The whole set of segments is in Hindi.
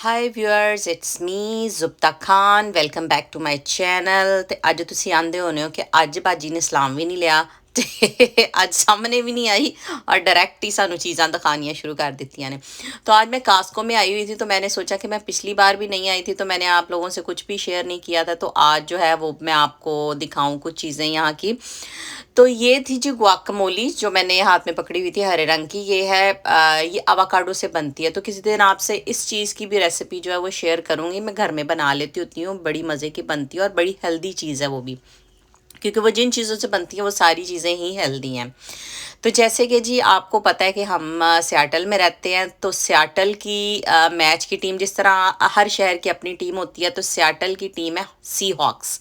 High viewers it's me Zubta Khan welcome back to my channel. ਤੇ ਅੱਜ ਤੁਸੀਂ ਆਂਦੇ ਹੋਣੇ ਹੋ ਕਿ ਅੱਜ ਬਾਜੀ ਨੇ ਸਲਾਮ ਵੀ ਨਹੀਂ ਲਿਆ ਤੇ ਅੱਜ ਸਾਹਮਣੇ भी नहीं आई और डायरेक्ट ही सानू चीज़ां दिखानियाँ शुरू कर दी ने। तो आज मैं कास्को में आई हुई थी तो मैंने सोचा कि मैं पिछली बार भी नहीं आई थी तो मैंने आप लोगों से कुछ भी शेयर नहीं किया था, तो आज जो है वो मैं आपको दिखाऊं कुछ चीज़ें यहाँ की। तो ये थी जी गुआकामोली जो मैंने हाथ में पकड़ी हुई थी हरे रंग की। ये है ये आवाकाडो से बनती है। तो किसी दिन आपसे इस चीज़ की भी रेसिपी जो है वो शेयर करूँगी। मैं घर में बना लेती होती हूँ, बड़ी मज़े की बनती है और बड़ी हेल्दी चीज़ है वो भी, क्योंकि वो जिन चीज़ों से बनती हैं वो सारी चीज़ें ही हेल्दी हैं। तो जैसे कि जी आपको पता है कि हम सियाटल में रहते हैं, तो सियाटल की मैच की टीम, जिस तरह हर शहर की अपनी टीम होती है, तो सियाटल की टीम है सी हॉक्स।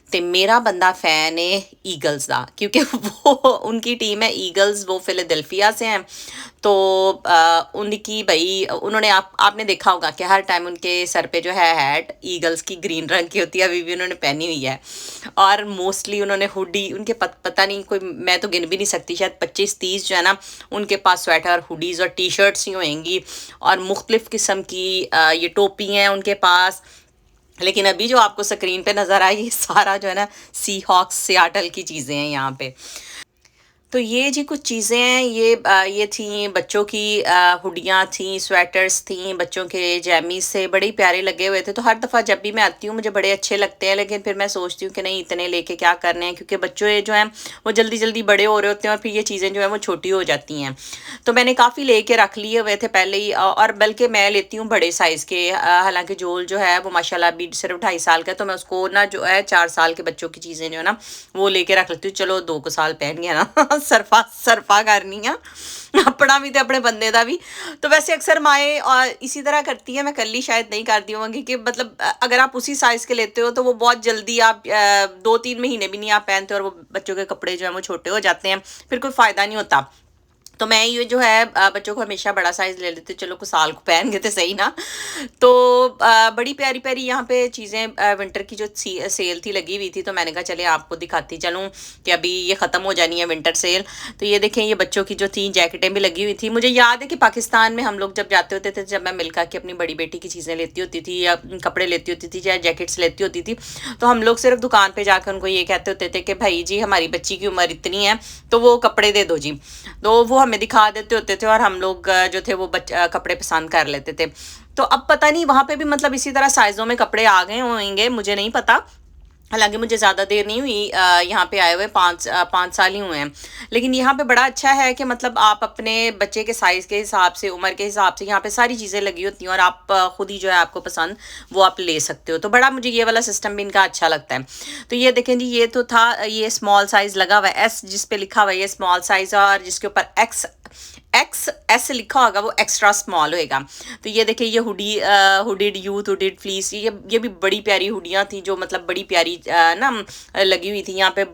तो मेरा बंदा फ़ैन है ईगल्स का, क्योंकि वो उनकी टीम है ईगल्स, वो फिलाडेल्फिया से हैं। तो उनकी भाई उन्होंने आपने देखा होगा कि हर टाइम उनके सर पे जो है हैट ईगल्स की ग्रीन रंग की होती है, अभी भी उन्होंने पहनी हुई है। और मोस्टली उन्होंने हुडी, उनके पता नहीं कोई, मैं तो गिन भी नहीं सकती, शायद 25-30 जो है ना उनके पास स्वेटर, हुडीज़ और टी शर्ट्स ही होंगी। और मुख्तलिफ़ किस्म की ये टोपी हैं उनके पास। लेकिन अभी जो आपको स्क्रीन पे नज़र आई ये सारा जो है ना सी हॉक्स सियाटल की चीज़ें हैं यहाँ पे। तो ये जी कुछ चीज़ें हैं, ये थी बच्चों की हुडियाँ थी, स्वेटर्स थी, बच्चों के जैमी से बड़े ही प्यारे लगे हुए थे। तो हर दफ़ा जब भी मैं आती हूँ मुझे बड़े अच्छे लगते हैं, लेकिन फिर मैं सोचती हूँ कि नहीं इतने लेके क्या करने हैं, क्योंकि बच्चों ये जो हैं वो जल्दी जल्दी बड़े हो रहे होते हैं और फिर ये चीज़ें जो हैं वो छोटी हो जाती हैं। तो मैंने काफ़ी लेके रख लिए हुए थे पहले ही, और बल्कि मैं लेती हूँ बड़े साइज़ के। हालांकि जोल जो है वो माशाल्लाह अभी सिर्फ 2.5 साल का है, तो मैं उसको ना जो है 4 साल के बच्चों की चीज़ें जो है ना वो लेके रख लेती हूँ। चलो 2 साल पहन गया ना सरफा सरफा करनी आ अपना भी तो अपने बंदे का भी। तो वैसे अक्सर माएँ और इसी तरह करती हैं, मैं कल ही शायद नहीं करती होंगी कि मतलब अगर आप उसी साइज़ के लेते हो तो वो बहुत जल्दी आप 2-3 महीने भी नहीं आप पहनते और वो बच्चों के कपड़े जो हैं वो छोटे हो जाते हैं, फिर कोई फ़ायदा नहीं होता। तो मैं ये जो है बच्चों को हमेशा बड़ा साइज़ ले लेते, चलो कुछ साल को पहन गए थे सही ना। तो बड़ी प्यारी प्यारी यहाँ पे चीज़ें विंटर की जो सेल थी लगी हुई थी, तो मैंने कहा चले आपको दिखाती चलूँ कि अभी ये ख़त्म हो जानी है विंटर सेल। तो ये देखें ये बच्चों की जो थी जैकेटें भी लगी हुई थी। मुझे याद है कि पाकिस्तान में हम लोग जब जाते होते थे, जब मैं मिल्का की अपनी बड़ी बेटी की चीज़ें लेती होती थी या कपड़े लेती होती थी या जैकेट्स लेती होती थी, तो हम लोग सिर्फ दुकान पर जाकर उनको ये कहते होते थे कि भाई जी हमारी बच्ची की उम्र इतनी है तो वो कपड़े दे दो जी। तो वो हमें दिखा देते होते थे और हम लोग जो थे वो कपड़े पसंद कर लेते थे। तो अब पता नहीं वहाँ पे भी मतलब इसी तरह साइज़ों में कपड़े आ गए होंगे, मुझे नहीं पता। हालांकि मुझे ज़्यादा देर नहीं हुई यहाँ पे आए हुए, 5 साल ही हुए हैं। लेकिन यहाँ पे बड़ा अच्छा है कि मतलब आप अपने बच्चे के साइज़ के हिसाब से, उम्र के हिसाब से यहाँ पे सारी चीज़ें लगी होती हैं और आप खुद ही जो है आपको पसंद वो आप ले सकते हो। तो बड़ा मुझे ये वाला सिस्टम भी इनका अच्छा लगता है। तो ये देखें जी, ये तो था, ये स्मॉल साइज़ लगा हुआ है, एस जिस पे लिखा हुआ है ये स्मॉल साइज़, और जिसके ऊपर एक्स एस लिखा होगा वो एक्स्ट्रा स्मॉल होएगा। तो ये देखिए ये हुडीड यूथ हुडीड फ्लीस, ये भी बड़ी प्यारी हुडियाँ थी जो मतलब बड़ी प्यारी ना लगी हुई थी। यहाँ पे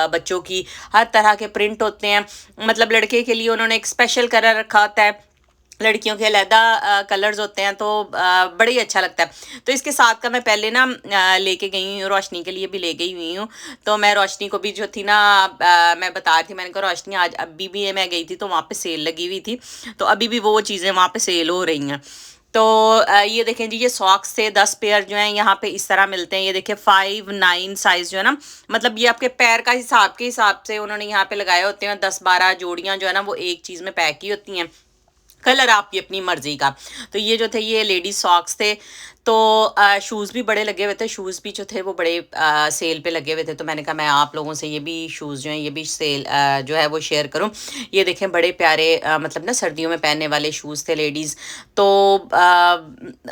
बच्चों की हर तरह के प्रिंट होते हैं। मतलब लड़के के लिए उन्होंने एक स्पेशल कलर रखा होता है, लड़कियों के अलहदा कलर्स होते हैं, तो बड़ा ही अच्छा लगता है। तो इसके साथ का मैं पहले ना लेके गई हूँ, रोशनी के लिए भी ले गई हुई हूँ। तो मैं रोशनी को भी जो थी ना मैं बता रही थी, मैंने कहा रोशनी आज अभी भी मैं गई थी तो वहाँ पे सेल लगी हुई थी, तो अभी भी वो चीज़ें वहाँ पे सेल हो रही हैं। तो ये देखें जी, ये सॉक्स से 10 पेयर जो हैं यहाँ पे इस तरह मिलते हैं। ये देखिए 5-9 साइज़ जो है ना, मतलब ये आपके पैर का हिसाब के हिसाब से उन्होंने यहाँ पे लगाए होते हैं। 10-12 जोड़ियाँ जो है ना वो एक चीज़ में पैक ही होती हैं, कलर आपकी अपनी मर्जी का। तो ये जो थे ये लेडीज सॉक्स थे। तो शूज़ भी बड़े लगे हुए थे, शूज़ भी जो थे वो बड़े सेल पे लगे हुए थे। तो मैंने कहा मैं आप लोगों से ये भी शूज़ जो हैं ये भी सेल जो है वो शेयर करूं। ये देखें बड़े प्यारे मतलब ना सर्दियों में पहनने वाले शूज़ थे लेडीज़। तो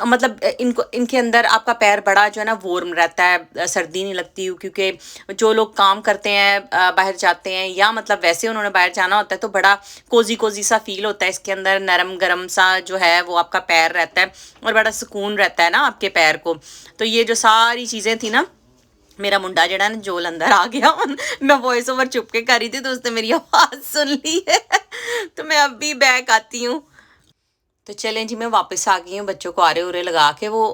मतलब इनको इनके अंदर आपका पैर बड़ा जो है ना वार्म रहता है, सर्दी नहीं लगती, क्योंकि जो लोग काम करते हैं बाहर जाते हैं या मतलब वैसे उन्होंने बाहर जाना होता है तो बड़ा कोजी कोजी सा फील होता है इसके अंदर, नरम गरम सा जो है वो आपका पैर रहता है और बड़ा सुकून रहता है ना आपके पैर को। तो ये जो सारी चीज़ें थी ना, मेरा मुंडा जड़ा ना जोल अंदर आ गया मैं वॉइस ओवर चुप के कर रही थी तो उसने मेरी आवाज़ सुन ली है तो मैं अब भी बैक आती हूँ। तो चलें जी, मैं वापस आ गई हूँ बच्चों को आरे उरे लगा के। वो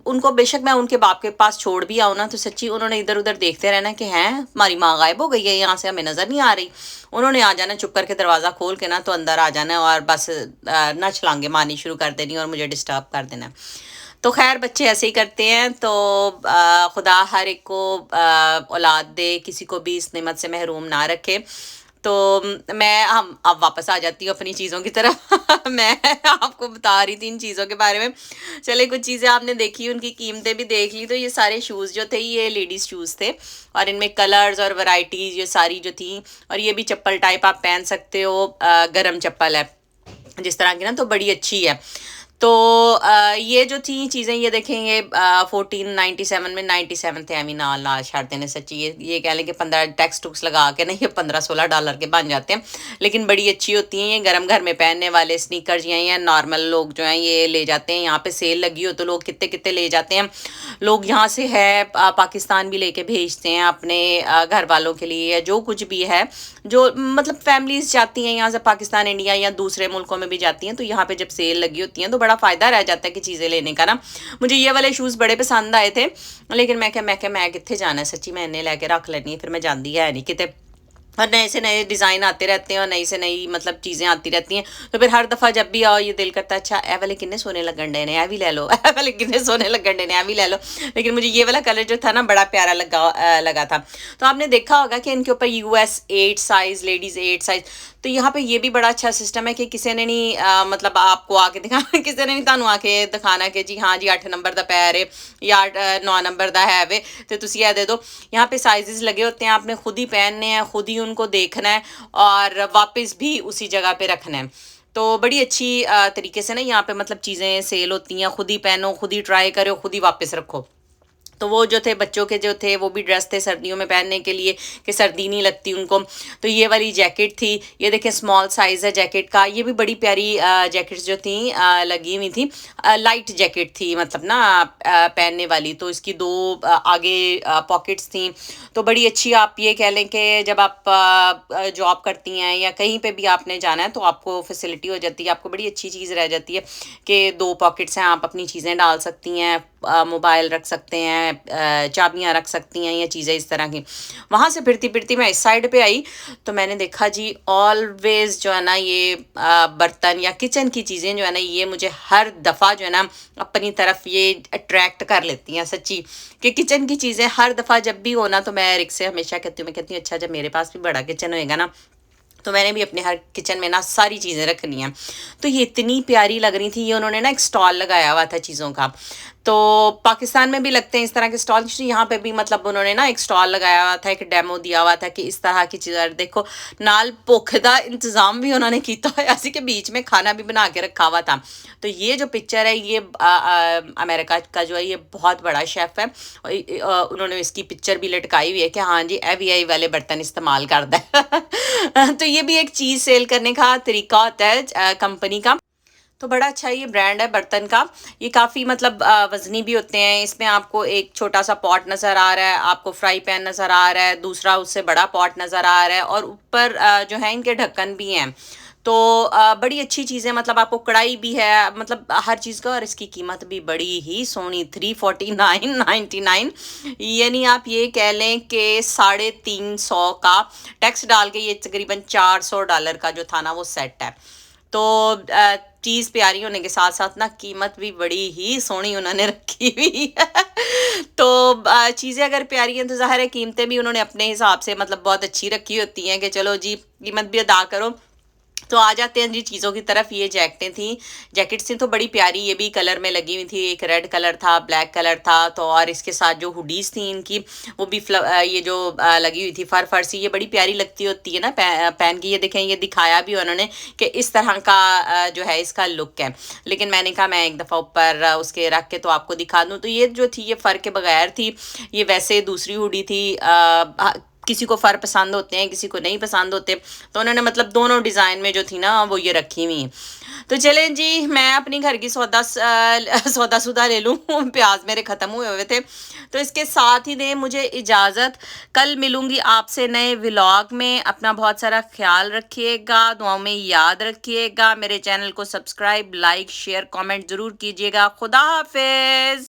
उनको बेशक मैं उनके बाप के पास छोड़ भी आऊँ ना, तो सच्ची उन्होंने इधर उधर देखते रहना कि हैं हमारी माँ गायब हो गई है, यहाँ से हमें नज़र नहीं आ रही। उन्होंने आ जाना चुप करके, दरवाज़ा खोल के ना तो अंदर आ जाना और बस ना छलांगे मारनी शुरू कर देनी और मुझे डिस्टर्ब कर देना। तो खैर बच्चे ऐसे ही करते हैं। तो खुदा हर एक को औलाद दे, किसी को भी इस नेमत से महरूम ना रखे। तो मैं हम अब वापस आ जाती हूँ अपनी चीज़ों की तरफ। मैं आपको बता रही थी इन चीज़ों के बारे में। चले, कुछ चीज़ें आपने देखी, उनकी कीमतें भी देख ली। तो ये सारे शूज़ जो थे ये लेडीज़ शूज़ थे और इनमें कलर्स और वैरायटीज़ ये सारी जो थी। और ये भी चप्पल टाइप आप पहन सकते हो, गरम चप्पल है जिस तरह की ना, तो बड़ी अच्छी है। तो ये जो थी चीज़ें, ये देखेंगे 1497 में 97 थे। अमी ना ला छाड़ते ने सच्ची, ये कह लें कि 15 टैक्स टुक्स लगा के ना ये $15-16 के बन जाते हैं, लेकिन बड़ी अच्छी होती हैं। ये गर्म घर में पहनने वाले स्नीकर्स या नॉर्मल लोग जो हैं ये ले जाते हैं। यहाँ पे सेल लगी हो तो लोग कितने कितने ले जाते हैं। लोग यहाँ से है पाकिस्तान भी लेके भेजते हैं अपने घर वालों के लिए, या जो कुछ भी है, जो मतलब फैमिलीज जाती हैं यहाँ से पाकिस्तान, इंडिया या दूसरे मुल्कों में भी जाती हैं। तो यहाँ पे जब सेल लगी होती हैं तो बड़ा फ़ायदा रह जाता है कि चीज़ें लेने का ना। मुझे ये वाले शूज़ बड़े पसंद आए थे, लेकिन मैं कितने जाना है सच्ची, मैं इन्हें लेके रख लेनी है, फिर मैं जाती है नहीं कितने। और नए से नए डिज़ाइन आते रहते हैं और नई से नई मतलब चीज़ें आती रहती हैं। तो फिर हर दफ़ा जब भी आओ ये दिल करता है, अच्छा ए वाले कितने सोने लगन डे ने, ए भी ले लो, ए वाले कितने सोने लगन डे ने, ए भी ले लो। लेकिन मुझे ये वाला कलर जो था ना बड़ा प्यारा लगा था। तो आपने देखा होगा कि इनके ऊपर US 8 साइज़, लेडीज़ 8 साइज़। तो यहाँ पे ये भी बड़ा अच्छा सिस्टम है कि किसी ने नहीं मतलब आपको आके दिखाना, किसी ने नहीं तानू आके दिखाना कि जी हाँ जी 8 नंबर का पैर है या 9 नंबर का है वे, तो तुसी ये दे दो। यहाँ पे साइजेस लगे होते हैं, आपने खुद ही पहनने हैं, खुद ही उनको देखना है और वापस भी उसी जगह पे रखना है। तो बड़ी अच्छी तरीके से ना यहाँ पे मतलब चीज़ें सेल होती हैं। खुद ही पहनो, खुद ही ट्राई करो, खुद ही वापस रखो। तो वो जो थे बच्चों के जो थे वो भी ड्रेस थे सर्दियों में पहनने के लिए कि सर्दी नहीं लगती उनको। तो ये वाली जैकेट थी, ये देखें स्मॉल साइज़ है जैकेट का। ये भी बड़ी प्यारी जैकेट्स जो थी लगी हुई थी, लाइट जैकेट थी मतलब ना पहनने वाली। तो इसकी 2 आगे पॉकेट्स थी। तो बड़ी अच्छी, आप ये कह लें कि जब आप जॉब करती हैं या कहीं पे भी आपने जाना है तो आपको फैसिलिटी हो जाती है, आपको बड़ी अच्छी चीज़ रह जाती है कि 2 पॉकेट्स हैं, आप अपनी चीज़ें डाल सकती हैं, मोबाइल रख सकते हैं, चाबियां रख सकती हैं, या चीज़ें इस तरह की। वहाँ से फिरती फिरती मैं इस साइड पे आई तो मैंने देखा जी ऑलवेज जो है ना ये बर्तन या किचन की चीज़ें जो है ना ये मुझे हर दफ़ा जो है ना अपनी तरफ ये अट्रैक्ट कर लेती हैं सच्ची। कि किचन की चीज़ें हर दफ़ा जब भी हो ना, तो मैं रिक से हमेशा कहती हूँ, मैं कहती हूँ अच्छा जब मेरे पास भी बड़ा किचन होएगा ना तो मैंने भी अपने हर किचन में ना सारी चीज़ें रखनी हैं। तो ये इतनी प्यारी लग रही थी। ये उन्होंने ना एक स्टॉल लगाया हुआ था चीज़ों का। तो पाकिस्तान में भी लगते हैं इस तरह के स्टॉल, यहाँ पे भी मतलब उन्होंने ना एक स्टॉल लगाया हुआ था, एक डेमो दिया हुआ था कि इस तरह की चीज़ें देखो। नाल भुख दा इंतज़ाम भी उन्होंने किया हुआ, ऐसे के बीच में खाना भी बना के रखा हुआ था। तो ये जो पिक्चर है ये अमेरिका का जो है ये बहुत बड़ा शेफ़ है, उन्होंने इसकी पिक्चर भी लटकाई हुई है कि हाँ जी AVI वाले बर्तन इस्तेमाल करता है। तो ये भी एक चीज़ सेल करने का तरीका होता है कंपनी का। तो बड़ा अच्छा ये ब्रांड है बर्तन का। ये काफ़ी मतलब वज़नी भी होते हैं। इसमें आपको एक छोटा सा पॉट नज़र आ रहा है, आपको फ्राई पैन नज़र आ रहा है, दूसरा उससे बड़ा पॉट नज़र आ रहा है और ऊपर जो है इनके ढक्कन भी हैं। तो बड़ी अच्छी चीज़ें, मतलब आपको कढ़ाई भी है, मतलब हर चीज़ का। और इसकी कीमत भी बड़ी ही सोनी, 349.99, यानी आप ये कह लें कि $350 का टैक्स डाल के ये तकरीबन $400 का जो था ना वो सेट है। तो चीज़ प्यारी होने के साथ साथ ना कीमत भी बड़ी ही सोहनी उन्होंने रखी हुई है। तो चीज़ें अगर प्यारी हैं तो ज़ाहिर है कीमतें भी उन्होंने अपने हिसाब से मतलब बहुत अच्छी रखी होती हैं कि चलो जी कीमत भी अदा करो। तो आ जाते हैं जी चीज़ों की तरफ। ये जैकेट्स थी तो बड़ी प्यारी, ये भी कलर में लगी हुई थी। एक रेड कलर था, ब्लैक कलर था। तो और इसके साथ जो हुडीज़ थी इनकी वो भी ये जो लगी हुई थी फर सी, ये बड़ी प्यारी लगती होती है ना पहन की। ये देखें, ये दिखाया भी उन्होंने कि इस तरह का जो है इसका लुक है। लेकिन मैंने कहा मैं एक दफ़ा ऊपर उसके रख के तो आपको दिखा दूँ। तो ये जो थी ये फ़र के बगैर थी, ये वैसे दूसरी हुडी थी। किसी को फ़र पसंद होते हैं, किसी को नहीं पसंद होते, तो उन्होंने मतलब दोनों डिज़ाइन में जो थी ना वो ये रखी हुई हैं। तो चलें जी, मैं अपनी घर की सौदा सूदा ले लूँ प्याज मेरे ख़त्म हुए हुए थे। तो इसके साथ ही दें मुझे इजाज़त, कल मिलूँगी आपसे नए व्लॉग में। अपना बहुत सारा ख्याल रखिएगा, दुआओं में याद रखिएगा। मेरे चैनल को सब्सक्राइब, लाइक, शेयर, कमेंट ज़रूर कीजिएगा। खुदा हाफ़िज़।